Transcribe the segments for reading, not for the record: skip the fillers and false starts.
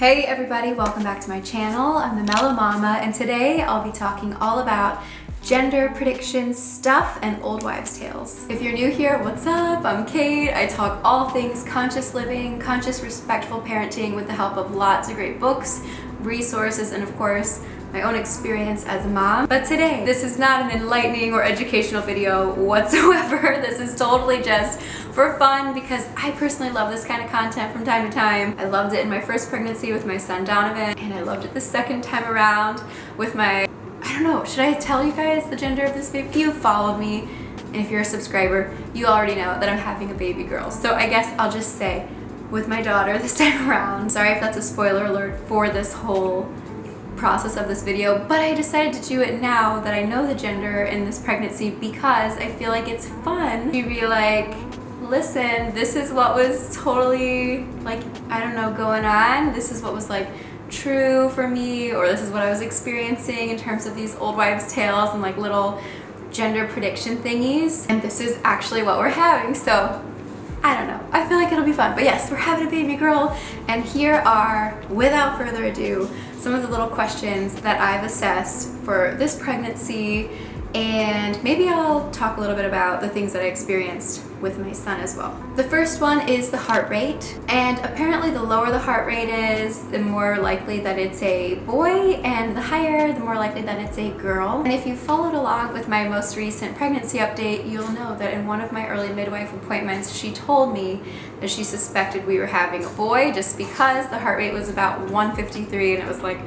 Hey everybody, welcome back to my channel. I'm the Mellow Mama, and today I'll be talking all about gender prediction stuff and old wives' tales. If you're new here, what's up? I'm Kate. I talk all things conscious living, conscious respectful parenting with the help of lots of great books, resources, and of course, my own experience as a mom. But today, this is not an enlightening or educational video whatsoever. This is totally just for fun because I personally love this kind of content from time to time. I loved it in my first pregnancy with my son Donovan, and I loved it the second time around with my, I don't know, should I tell you guys the gender of this baby? If you followed me, and if you're a subscriber, you already know that I'm having a baby girl. So I guess I'll just say, with my daughter this time around. Sorry if that's a spoiler alert for this whole process of this video, but I decided to do it now that I know the gender in this pregnancy because I feel like it's fun to be like, listen, this is what was totally like, I don't know, going on. This is what was like true for me, or this is what I was experiencing in terms of these old wives' tales and like little gender prediction thingies. And this is actually what we're having, so I don't know. I feel like it'll be fun. But yes, we're having a baby girl, and here are, without further ado, some of the little questions that I've assessed for this pregnancy, and maybe I'll talk a little bit about the things that I experienced with my son as well. The first one is the heart rate, and apparently the lower the heart rate is, the more likely that it's a boy, and the higher, the more likely that it's a girl. And if you followed along with my most recent pregnancy update, you'll know that in one of my early midwife appointments, she told me that she suspected we were having a boy just because the heart rate was about 153 and it was like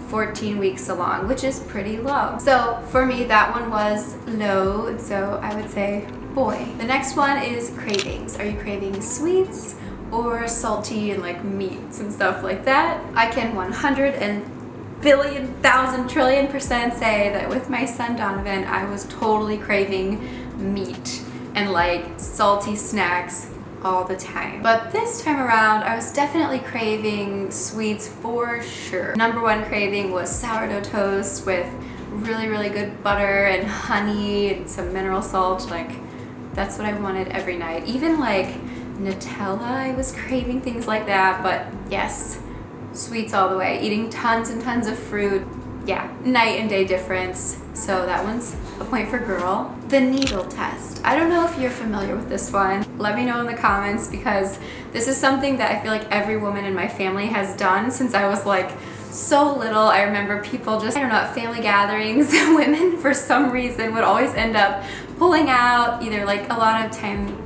14 weeks along, which is pretty low. So for me, that one was low, and so I would say boy. The next one is cravings. Are you craving sweets or salty and like meats and stuff like that? I can 100 and billion, thousand, trillion% say that with my son Donovan, I was totally craving meat and like salty snacks all the time. But this time around, I was definitely craving sweets for sure. Number one craving was sourdough toast with really, really good butter and honey and some mineral salt. Like, that's what I wanted every night. Even like Nutella, I was craving things like that. But yes, sweets all the way. Eating tons and tons of fruit. Yeah, night and day difference. So that one's a point for girl. The needle test. I don't know if you're familiar with this one. Let me know in the comments because this is something that I feel like every woman in my family has done since I was like so little. I remember people just, I don't know, at family gatherings, women for some reason would always end up pulling out either like a lot of time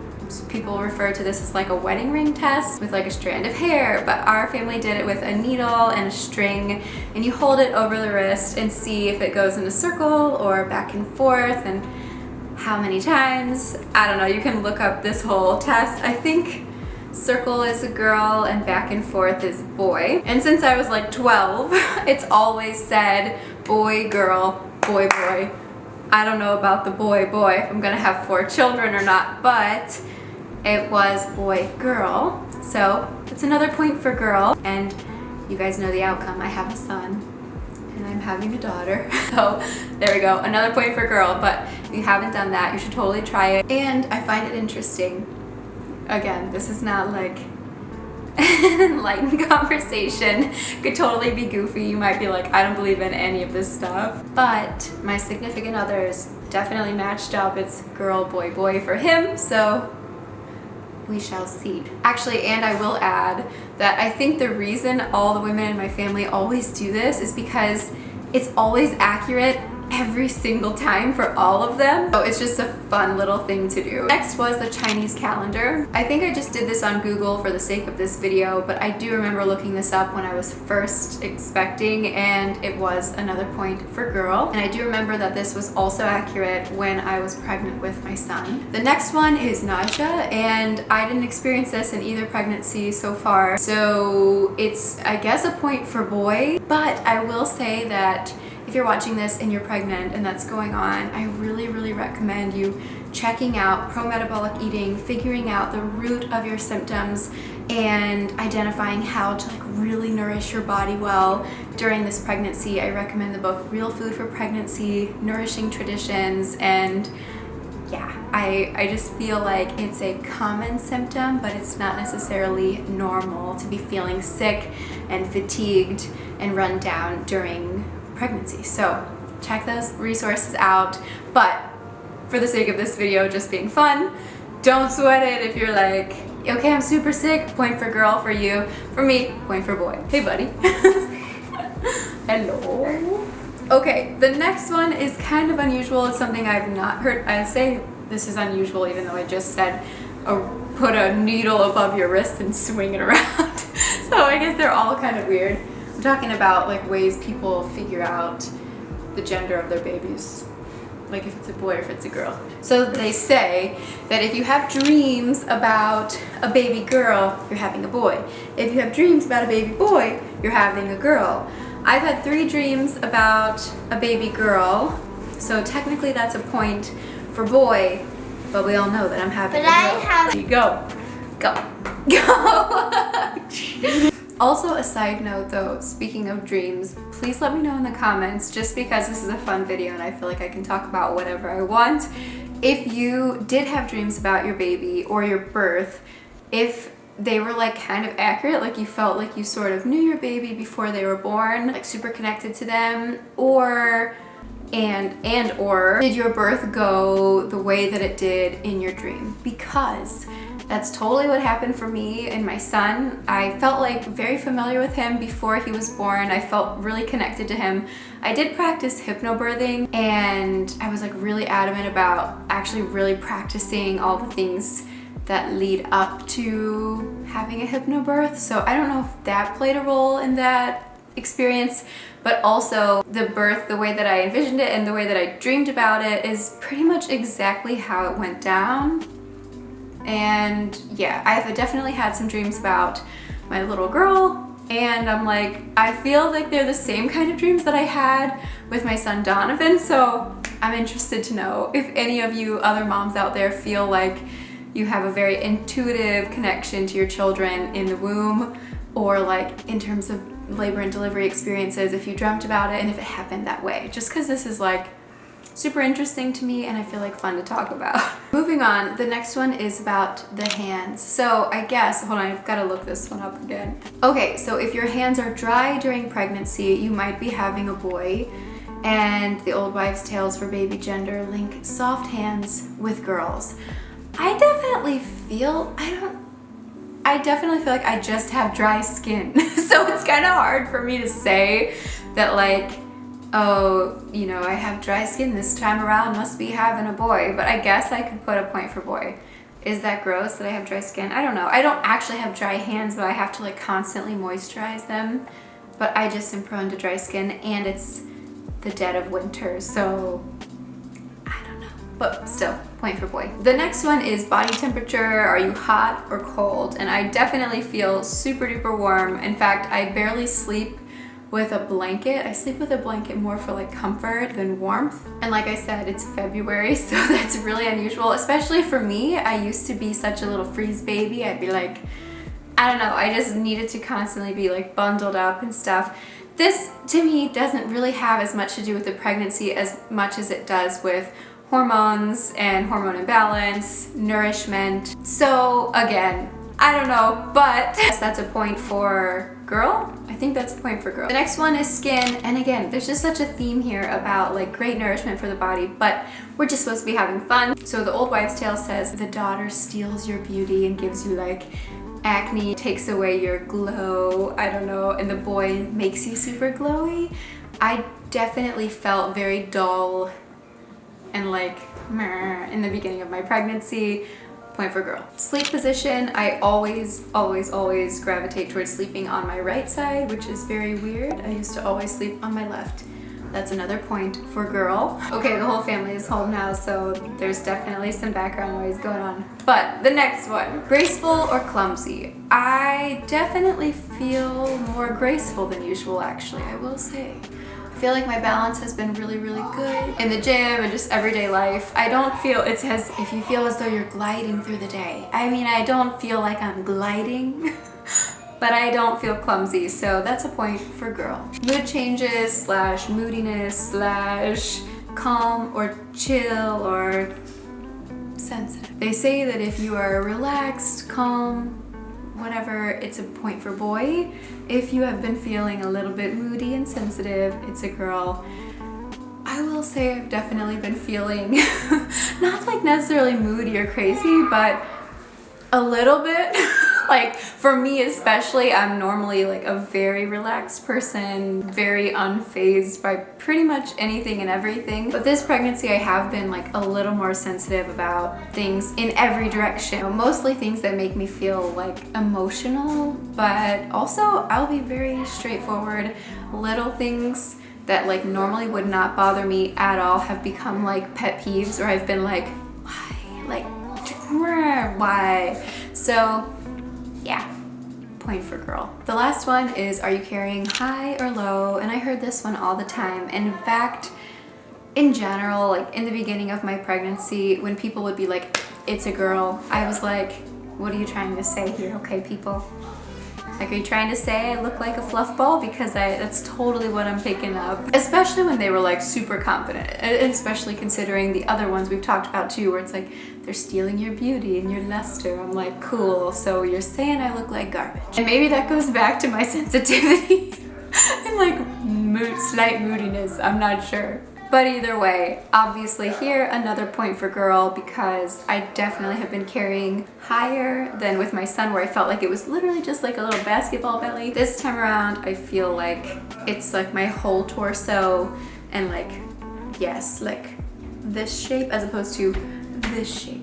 people refer to this as like a wedding ring test with like a strand of hair, but our family did it with a needle and a string, and you hold it over the wrist and see if it goes in a circle or back and forth and how many times. I don't know, you can look up this whole test. I think circle is a girl and back and forth is boy. And since I was like 12, it's always said boy, girl, boy, boy. I don't know about the boy, boy, if I'm gonna have 4 children or not, but it was boy, girl. So it's another point for girl. And you guys know the outcome. I have a son and I'm having a daughter. So there we go, another point for girl. But if you haven't done that, you should totally try it. And I find it interesting. Again, this is not like an enlightened conversation. Could totally be goofy. You might be like, I don't believe in any of this stuff. But my significant others definitely matched up. It's girl, boy, boy for him. So we shall see. Actually, and I will add that I think the reason all the women in my family always do this is because it's always accurate every single time for all of them. So it's just a fun little thing to do. Next was the Chinese calendar. I think I just did this on Google for the sake of this video, but I do remember looking this up when I was first expecting, and it was another point for girl. And I do remember that this was also accurate when I was pregnant with my son. The next one is nausea, and I didn't experience this in either pregnancy so far. So it's, I guess, a point for boy, but I will say that if you're watching this and you're pregnant and that's going on, I really, really recommend you checking out pro-metabolic eating, figuring out the root of your symptoms, and identifying how to like really nourish your body well during this pregnancy. I recommend the book Real Food for Pregnancy, Nourishing Traditions, and yeah, I just feel like it's a common symptom, but it's not necessarily normal to be feeling sick and fatigued and run down during pregnancy. So check those resources out. But for the sake of this video just being fun, don't sweat it if you're like, okay, I'm super sick, point for girl for you. For me, point for boy. Hey buddy. Hello. Okay, the next one is kind of unusual. It's something I've not heard. I say this is unusual even though I just said put a needle above your wrist and swing it around. So I guess they're all kind of weird. I'm talking about like ways people figure out the gender of their babies. Like if it's a boy or if it's a girl. So they say that if you have dreams about a baby girl, you're having a boy. If you have dreams about a baby boy, you're having a girl. I've had 3 dreams about a baby girl, so technically that's a point for boy, but we all know that I'm having a girl. There you go. Go. Also, a side note though, speaking of dreams, please let me know in the comments, just because this is a fun video and I feel like I can talk about whatever I want. If you did have dreams about your baby or your birth, if they were like kind of accurate, like you felt like you sort of knew your baby before they were born, like super connected to them, or or did your birth go the way that it did in your dream? Because that's totally what happened for me and my son. I felt like very familiar with him before he was born. I felt really connected to him. I did practice hypnobirthing, and I was like really adamant about actually really practicing all the things that lead up to having a hypnobirth. So I don't know if that played a role in that experience, but also the birth, the way that I envisioned it and the way that I dreamed about it is pretty much exactly how it went down. And yeah, I've definitely had some dreams about my little girl, and I'm like, I feel like they're the same kind of dreams that I had with my son Donovan. So I'm interested to know if any of you other moms out there feel like you have a very intuitive connection to your children in the womb, or like in terms of labor and delivery experiences, if you dreamt about it and if it happened that way. Just because this is like super interesting to me and I feel like fun to talk about. Moving on, the next one is about the hands. So I guess, hold on, I've got to look this one up again. Okay, so if your hands are dry during pregnancy, you might be having a boy. And the old wives' tales for baby gender link soft hands with girls. I definitely feel like I just have dry skin. So it's kind of hard for me to say that like, oh, you know, I have dry skin this time around, must be having a boy. But I guess I could put a point for boy. Is that gross that I have dry skin? I don't know. I don't actually have dry hands, but I have to like constantly moisturize them. But I just am prone to dry skin, and it's the dead of winter, so I don't know. But still, point for boy. The next one is body temperature. Are you hot or cold? And I definitely feel super duper warm. In fact, I barely sleep with a blanket. I sleep with a blanket more for like comfort than warmth. And like I said, it's February, so that's really unusual, especially for me. I used to be such a little freeze baby. I'd be like, I don't know, I just needed to constantly be like bundled up and stuff. This to me doesn't really have as much to do with the pregnancy as much as it does with hormones and hormone imbalance, nourishment. So again, I don't know, but that's a point for girl. I think that's a point for girl. The next one is skin, and again, there's just such a theme here about like great nourishment for the body, but we're just supposed to be having fun. So the old wives' tale says the daughter steals your beauty and gives you like acne, takes away your glow, I don't know, and the boy makes you super glowy. I definitely felt very dull and like meh in the beginning of my pregnancy. Point for girl. Sleep position, I always gravitate towards sleeping on my right side, which is very weird. I used to always sleep on my left. That's another point for girl. Okay, the whole family is home now, so there's definitely some background noise going on. But the next one, graceful or clumsy? I definitely feel more graceful than usual, actually, I will say. I feel like my balance has been really good in the gym and just everyday life. I don't feel, it says if you feel as though you're gliding through the day. I mean, I don't feel like I'm gliding, but I don't feel clumsy, so that's a point for girl. Mood changes slash moodiness slash calm or chill or sensitive. They say that if you are relaxed, calm, whatever, it's a point for boy. If you have been feeling a little bit moody and sensitive, it's a girl. I will say I've definitely been feeling not like necessarily moody or crazy, but a little bit. Like for me especially, I'm normally like a very relaxed person, very unfazed by pretty much anything and everything. But this pregnancy I have been like a little more sensitive about things in every direction. Mostly things that make me feel like emotional, but also I'll be very straightforward. Little things that like normally would not bother me at all have become like pet peeves, or I've been like, why? Like, why? So yeah, point for girl. The last one is, are you carrying high or low? And I heard this one all the time. And in fact, in general, like in the beginning of my pregnancy, when people would be like, it's a girl, I was like, what are you trying to say here, okay, people? Like, are you trying to say I look like a fluff ball? Because that's totally what I'm picking up. Especially when they were like super confident, and especially considering the other ones we've talked about too, where it's like, they're stealing your beauty and your luster. I'm like, cool, so you're saying I look like garbage. And maybe that goes back to my sensitivity and like slight moodiness, I'm not sure. But either way, obviously here, another point for girl, because I definitely have been carrying higher than with my son, where I felt like it was literally just like a little basketball belly. This time around, I feel like it's like my whole torso and like, yes, like this shape as opposed to this shape.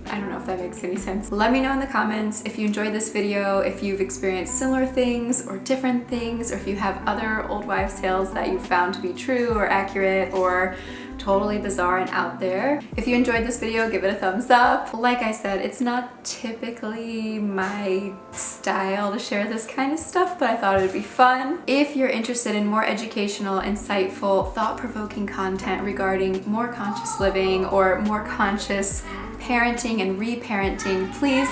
I don't know if that makes any sense. Let me know in the comments if you enjoyed this video, if you've experienced similar things or different things, or if you have other old wives' tales that you found to be true or accurate or totally bizarre and out there. If you enjoyed this video, give it a thumbs up. Like I said, it's not typically my style to share this kind of stuff, but I thought it would be fun. If you're interested in more educational, insightful, thought-provoking content regarding more conscious living or more conscious parenting and reparenting, please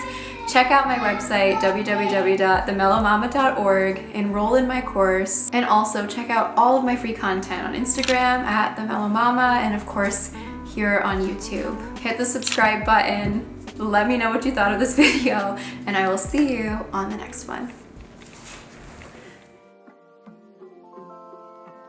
check out my website, www.themellowmama.org, enroll in my course, and also check out all of my free content on Instagram at @themellowmama, and of course here on YouTube. Hit the subscribe button, let me know what you thought of this video, and I will see you on the next one.